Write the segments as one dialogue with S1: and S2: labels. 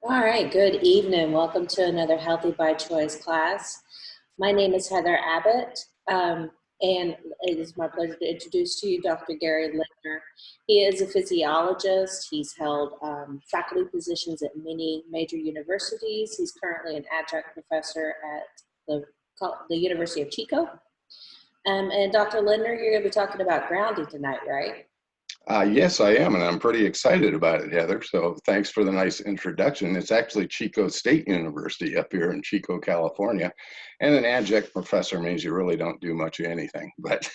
S1: All right, good evening. Welcome to another Healthy by Choice class. My name is Heather Abbott, and it is my pleasure to introduce to you Dr. Gary Lindner. He is a physiologist. He's held faculty positions at many major universities. He's currently an adjunct professor at the University of Chico. And Dr. Lindner, you're going to be talking about grounding tonight, right?
S2: Yes, I am, and I'm pretty excited about it, Heather. So thanks for the nice introduction. It's actually Chico State University up here in Chico, California. And an adjunct professor means you really don't do much of anything. But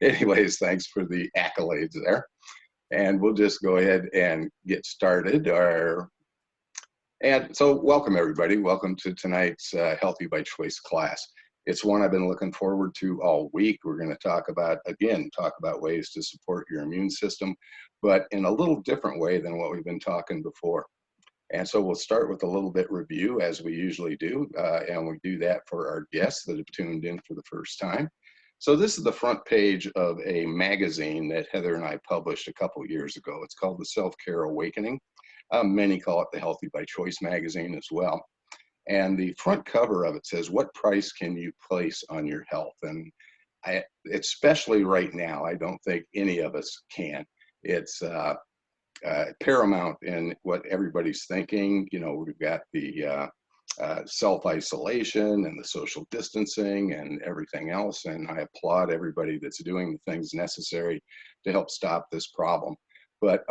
S2: anyways, thanks for the accolades there. And we'll just go ahead and get started. And so welcome, everybody. Welcome to tonight's Healthy by Choice class. It's one I've been looking forward to all week. We're going to talk about ways to support your immune system, but in a little different way than what we've been talking before. And so we'll start with a little bit review, as we usually do, and we do that for our guests that have tuned in for the first time. So this is the front page of a magazine that Heather and I published a couple years ago. It's called the Self-Care Awakening. Many call it the Healthy by Choice magazine as well. And the front cover of it says, what price can you place on your health? And especially right now, I don't think any of us can. It's paramount in what everybody's thinking. You know, we've got the self-isolation and the social distancing and everything else. And I applaud everybody that's doing the things necessary to help stop this problem. But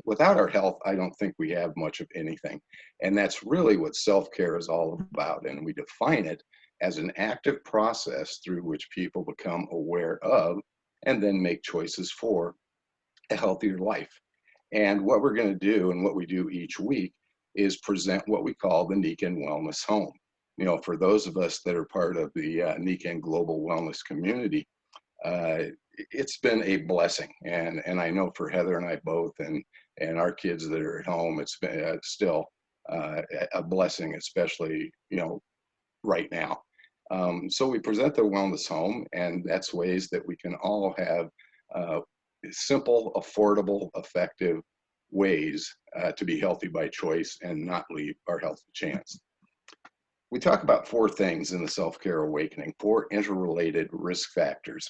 S2: without our health, I don't think we have much of anything. And that's really what self-care is all about. And we define it as an active process through which people become aware of and then make choices for a healthier life. And what we're going to do and what we do each week is present what we call the Nikken Wellness Home. You know, for those of us that are part of the Nikken Global Wellness community, it's been a blessing, and I know for Heather and I both, and our kids that are at home, it's been still a blessing, especially right now. So we present the Wellness Home, and that's ways that we can all have simple, affordable, effective ways to be healthy by choice and not leave our health to chance. We talk about 4 things in the Self-Care Awakening, 4 interrelated risk factors.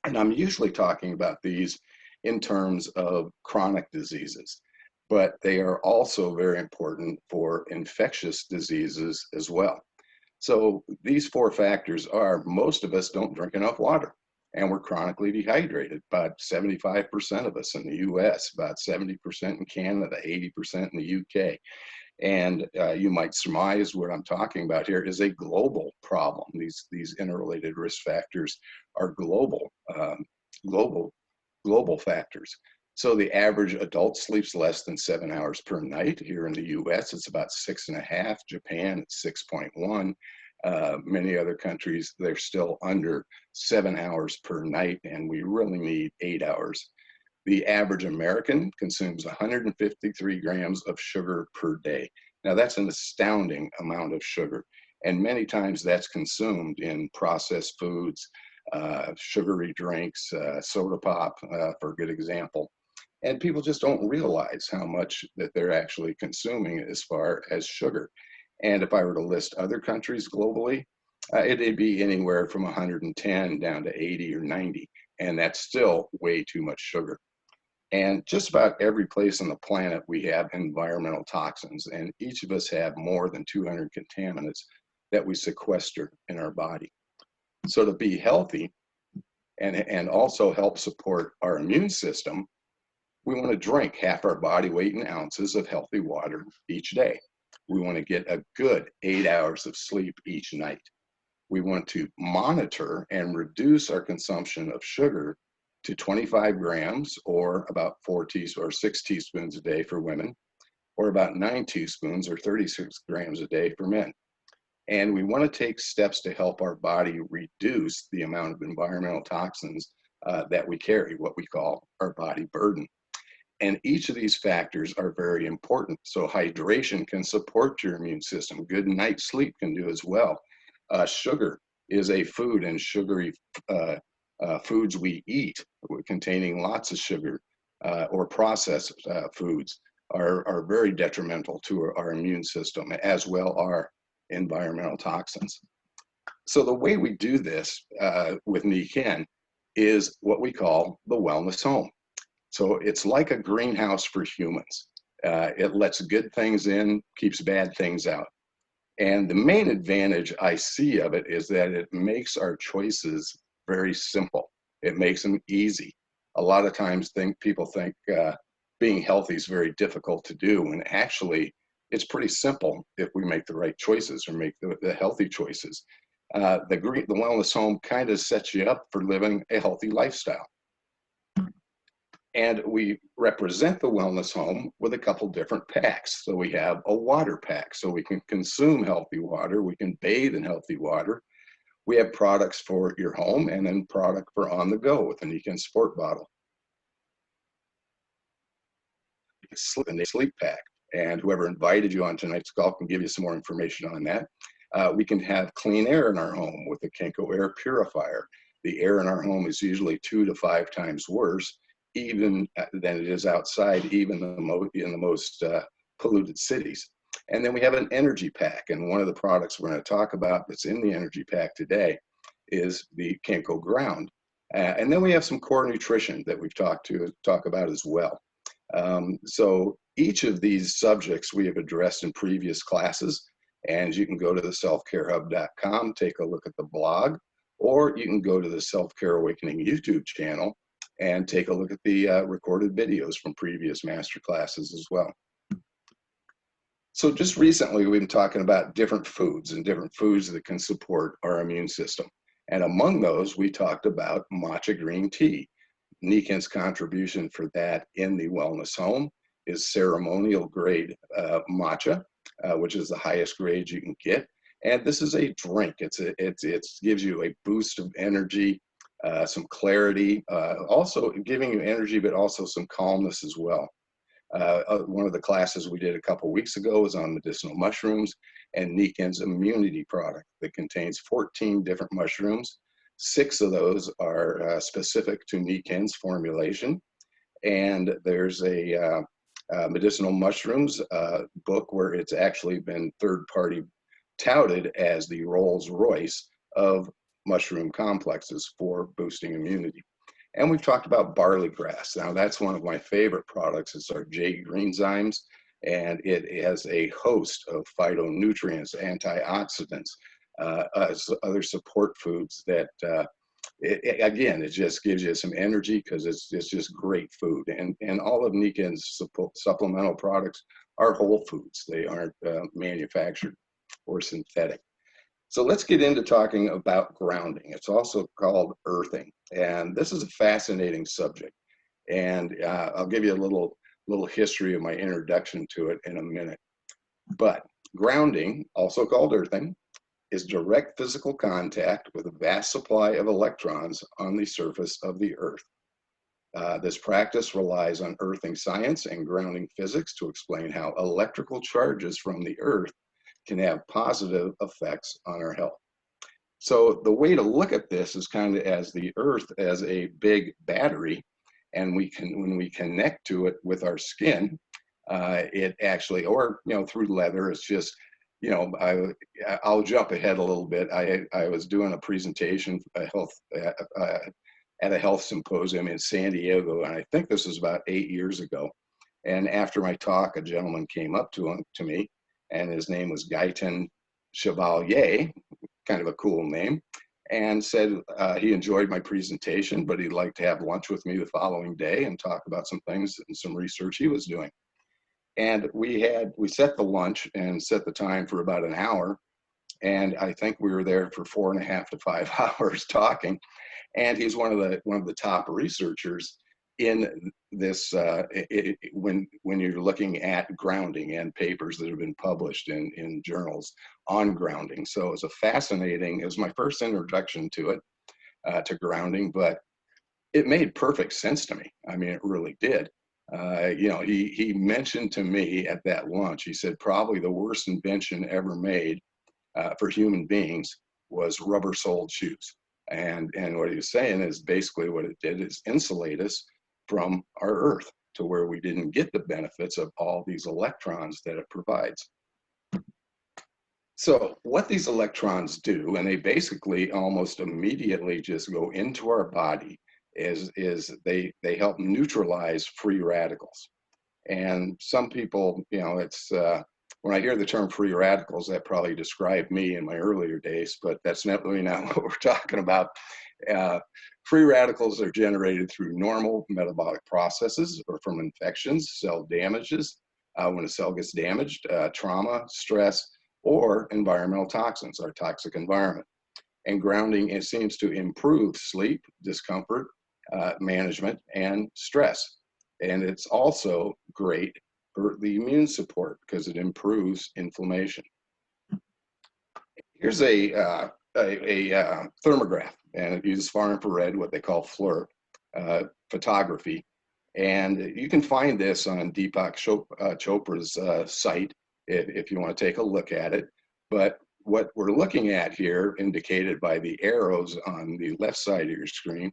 S2: And I'm usually talking about these in terms of chronic diseases, but they are also very important for infectious diseases as well. So these 4 factors are: most of us don't drink enough water, and we're chronically dehydrated. About 75% of us in the US, about 70% in Canada, 80% in the UK. And you might surmise what I'm talking about here is a global problem. These interrelated risk factors are global factors. So the average adult sleeps less than 7 hours per night. Here in the US, it's about 6.5. Japan, it's 6.1. Many other countries, they're still under 7 hours per night, and we really need 8 hours. The average American consumes 153 grams of sugar per day. Now, that's an astounding amount of sugar, and many times that's consumed in processed foods, sugary drinks, soda pop, for a good example. And people just don't realize how much that they're actually consuming as far as sugar. And if I were to list other countries globally, it'd be anywhere from 110 down to 80 or 90, and that's still way too much sugar. And just about every place on the planet, we have environmental toxins, and each of us have more than 200 contaminants that we sequester in our body. So to be healthy and also help support our immune system, we want to drink half our body weight in ounces of healthy water each day. We want to get a good 8 hours of sleep each night. We want to monitor and reduce our consumption of sugar to 25 grams, or about 6 teaspoons a day for women, or about 9 teaspoons or 36 grams a day for men. And we want to take steps to help our body reduce the amount of environmental toxins that we carry, what we call our body burden. And each of these factors are very important. So hydration can support your immune system. Good night's sleep can do as well. Sugar is a food, and sugary foods we eat containing lots of sugar or processed foods are very detrimental to our immune system, as well are environmental toxins. So the way we do this with Nikken is what we call the wellness home. So it's like a greenhouse for humans. It lets good things in, keeps bad things out. And the main advantage I see of it is that it makes our choices very simple. It makes them easy. A lot of times people think being healthy is very difficult to do, and actually it's pretty simple if we make the right choices or make the healthy choices. The wellness home kind of sets you up for living a healthy lifestyle. And we represent the wellness home with a couple different packs. So we have a water pack, so we can consume healthy water, we can bathe in healthy water. We have products for your home, and then product for on the go with a Nikken Sport bottle. Sleep pack, and whoever invited you on tonight's call can give you some more information on that. We can have clean air in our home with the Kenko Air Purifier. The air in our home is usually 2 to 5 times worse even than it is outside, even in the most polluted cities. And then we have an energy pack, and one of the products we're going to talk about that's in the energy pack today is the KenkoGround. And then we have some core nutrition that we've talk about as well. So each of these subjects we have addressed in previous classes, and you can go to the selfcarehub.com, take a look at the blog, or you can go to the Self-Care Awakening YouTube channel and take a look at the recorded videos from previous master classes as well. So just recently, we've been talking about different foods that can support our immune system. And among those, we talked about matcha green tea. Nikken's contribution for that in the wellness home is ceremonial grade matcha, which is the highest grade you can get. And this is a drink. It gives you a boost of energy, some clarity, also giving you energy, but also some calmness as well. One of the classes we did a couple weeks ago was on medicinal mushrooms and Nikken's immunity product that contains 14 different mushrooms. 6 of those are specific to Nikken's formulation. And there's a medicinal mushrooms book where it's actually been third-party touted as the Rolls-Royce of mushroom complexes for boosting immunity. And we've talked about barley grass. Now that's one of my favorite products. It's our J Greenzymes, and it has a host of phytonutrients, antioxidants, other support foods that, again, it just gives you some energy because it's just great food. And all of Nikken's supplemental products are whole foods. They aren't manufactured or synthetic. So let's get into talking about grounding. It's also called earthing. And this is a fascinating subject. And I'll give you a little history of my introduction to it in a minute. But grounding, also called earthing, is direct physical contact with a vast supply of electrons on the surface of the earth. This practice relies on earthing science and grounding physics to explain how electrical charges from the earth can have positive effects on our health. So the way to look at this is kind of as the earth as a big battery, and when we connect to it with our skin, it actually, or through leather, it's just, I'll jump ahead a little bit. I was doing a presentation at a health symposium in San Diego, and I think this was about 8 years ago. And after my talk, a gentleman came up to me, and his name was Guyton Chevalier, kind of a cool name, and said he enjoyed my presentation, but he'd like to have lunch with me the following day and talk about some things and some research he was doing. And we set the lunch and set the time for about an hour, and I think we were there for 4.5 to 5 hours talking. And he's one of the top researchers in this when you're looking at grounding and papers that have been published in journals on grounding. So it was my first introduction to it, to grounding, but it made perfect sense to me. I mean, it really did. He mentioned to me at that lunch, he said probably the worst invention ever made for human beings was rubber-soled shoes. And what he was saying is basically what it did is insulate us from our earth. to where we didn't get the benefits of all these electrons that it provides. So what these electrons do, and they basically almost immediately just go into our body, is they help neutralize free radicals. And some people, you know, it's when I hear the term free radicals, that probably described me in my earlier days, but that's not really not what we're talking about. Free radicals are generated through normal metabolic processes or from infections, cell damages, when a cell gets damaged, trauma, stress, or environmental toxins, our toxic environment. And grounding, it seems to improve sleep, discomfort, management, and stress. And it's also great for the immune support because it improves inflammation. Here's a thermograph, and it uses far infrared, what they call FLIR photography. And you can find this on Deepak Chopra's site if you want to take a look at it. But what we're looking at here, indicated by the arrows on the left side of your screen,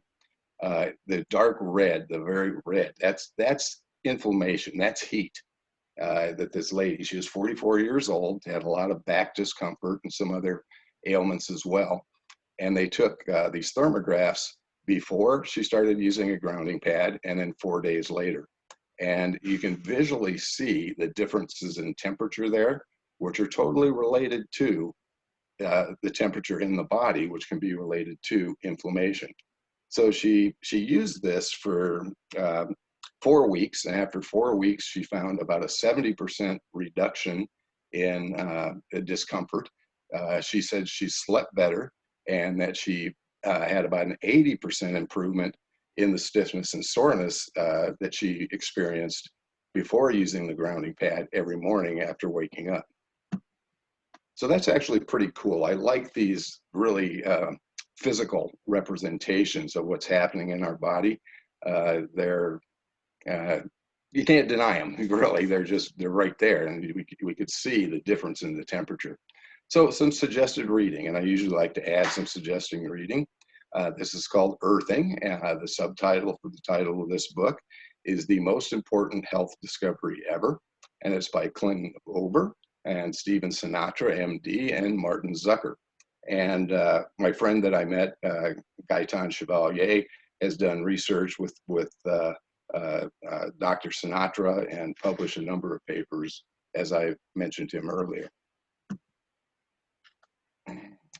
S2: the dark red, the very red, that's inflammation, that's heat. That this lady, she was 44 years old, had a lot of back discomfort and some other ailments as well. And they took these thermographs before she started using a grounding pad and then 4 days later. And you can visually see the differences in temperature there, which are totally related to the temperature in the body, which can be related to inflammation. So she used this for 4 weeks, and after 4 weeks, she found about a 70% reduction in discomfort. She said she slept better, and that she had about an 80% improvement in the stiffness and soreness that she experienced before using the grounding pad every morning after waking up. So that's actually pretty cool. I like these really physical representations of what's happening in our body. You can't deny them, really. They're right there, and we could see the difference in the temperature. So some suggested reading, and I usually like to add some suggesting reading. This is called Earthing. The subtitle for the title of this book is The Most Important Health Discovery Ever, and it's by Clinton Ober and Stephen Sinatra, MD, and Martin Zucker. And my friend that I met, Gaetan Chevalier, has done research with Dr. Sinatra and published a number of papers, as I mentioned to him earlier.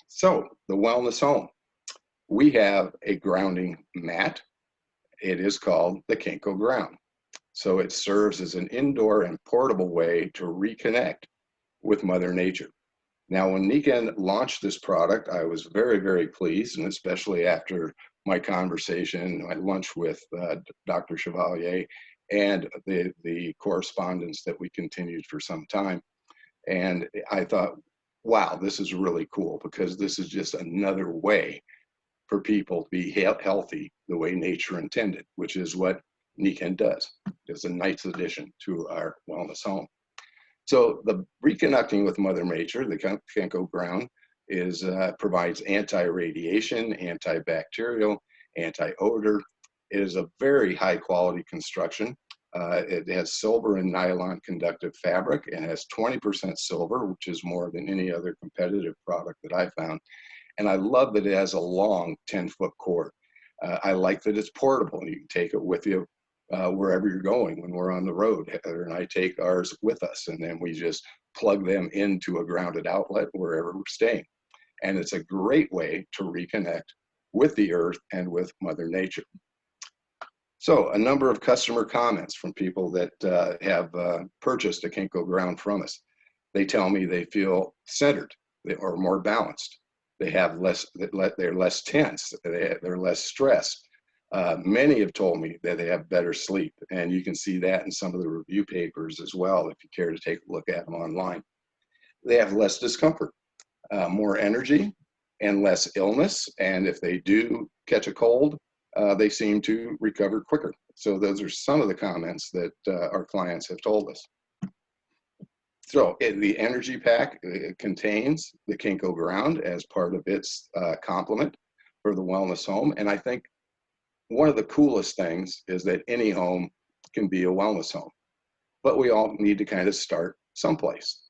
S2: So, the wellness home. We have a grounding mat. It is called the KenkoGround. So it serves as an indoor and portable way to reconnect with Mother Nature. Now, when Niken launched this product, I was very, very pleased, and especially after my conversation, my lunch with Dr. Chevalier, and the correspondence that we continued for some time. And I thought, wow, this is really cool, because this is just another way for people to be healthy the way nature intended, which is what Niken does. It's a nice addition to our wellness home. So the reconnecting with Mother Nature, the KenkoGround, provides anti-radiation, antibacterial, anti-odor. It is a very high quality construction. It has silver and nylon conductive fabric, and has 20% silver, which is more than any other competitive product that I found. And I love that it has a long 10-foot cord. I like that it's portable. You can take it with you wherever you're going when we're on the road. Heather and I take ours with us, and then we just plug them into a grounded outlet wherever we're staying. And it's a great way to reconnect with the earth and with Mother Nature. So a number of customer comments from people that have purchased a KenkoGround from us. They tell me they feel centered, they are more balanced. They have they're less tense, they're less stressed. Many have told me that they have better sleep, and you can see that in some of the review papers as well, if you care to take a look at them online. They have less discomfort, more energy, and less illness, and if they do catch a cold, they seem to recover quicker. So those are some of the comments that our clients have told us. So the energy pack contains the KenkoGround as part of its complement for the wellness home. And I think one of the coolest things is that any home can be a wellness home. But we all need to kind of start someplace.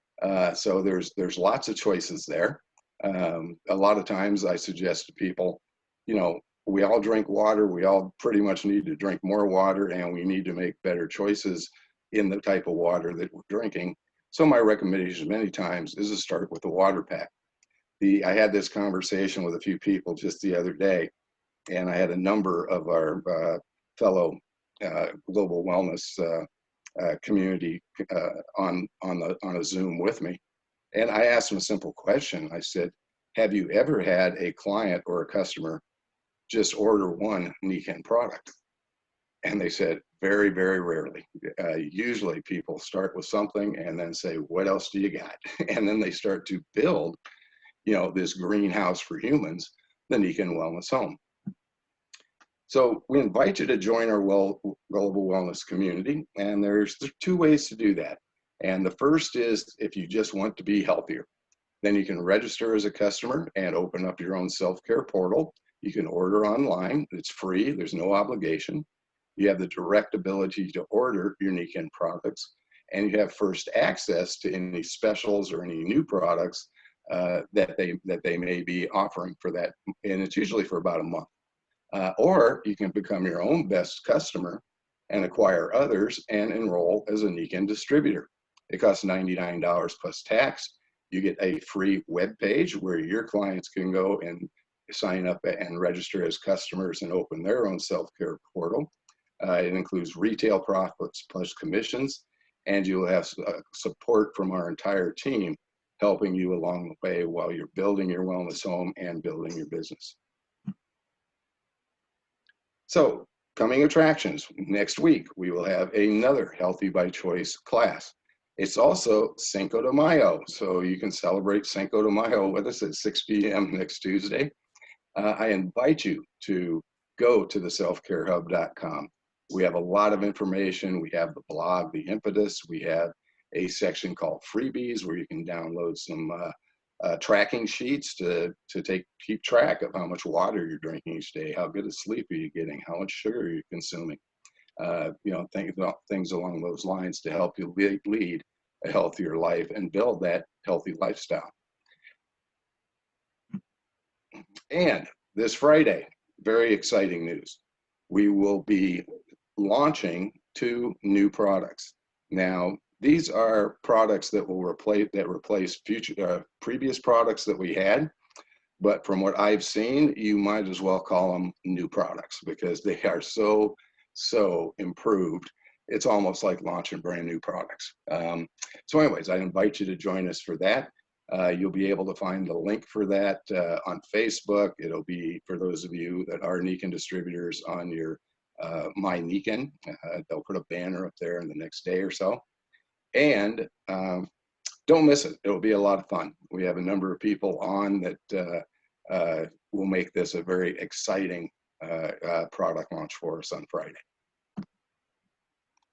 S2: So there's lots of choices there. A lot of times I suggest to people, you know, we all drink water. We all pretty much need to drink more water, and we need to make better choices in the type of water that we're drinking. So my recommendation many times is to start with a water pack. I had this conversation with a few people just the other day, and I had a number of our fellow global wellness community on a Zoom with me. And I asked them a simple question. I said, have you ever had a client or a customer just order one Nikken product? And they said, very, very rarely. Usually people start with something and then say, what else do you got? And then they start to build, you know, this greenhouse for humans, the Nikken Wellness Home. So we invite you to join our global wellness community, and there's two ways to do that. And the first is if you just want to be healthier, then you can register as a customer and open up your own self-care portal. You can order online. It's free. There's no obligation. You have the direct ability to order your Nikken products, and you have first access to any specials or any new products that they may be offering for that. And it's usually for about a month. Or you can become your own best customer and acquire others and enroll as a Nikken distributor. It costs $99 plus tax. You get a free web page where your clients can go and sign up and register as customers and open their own self-care portal. It includes retail profits plus commissions, and you will have support from our entire team helping you along the way while you're building your wellness home and building your business. So, coming attractions, next week we will have another Healthy by Choice class. It's also Cinco de Mayo, so you can celebrate Cinco de Mayo with us at 6 p.m. next Tuesday. I invite you to go to theselfcarehub.com. We have a lot of information. We have the blog, The Impetus. We have a section called Freebies where you can download some tracking sheets to keep track of how much water you're drinking each day, how good a sleep are you getting, how much sugar are you consuming, you know, things along those lines to help you lead a healthier life and build that healthy lifestyle. And this Friday, very exciting news. We will be launching 2 new products. Now, these are products that will replace previous products that we had. But from what I've seen, you might as well call them new products because they are so improved. It's almost like launching brand new products. So anyways, I invite you to join us for that. You'll be able to find the link for that on Facebook. It'll be for those of you that are Nikken distributors on your My Nikken. They'll put a banner up there in the next day or so. And don't miss it. It'll be a lot of fun. We have a number of people on that will make this a very exciting product launch for us on Friday.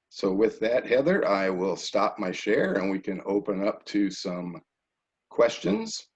S2: So with that, Heather, I will stop my share and we can open up to some questions.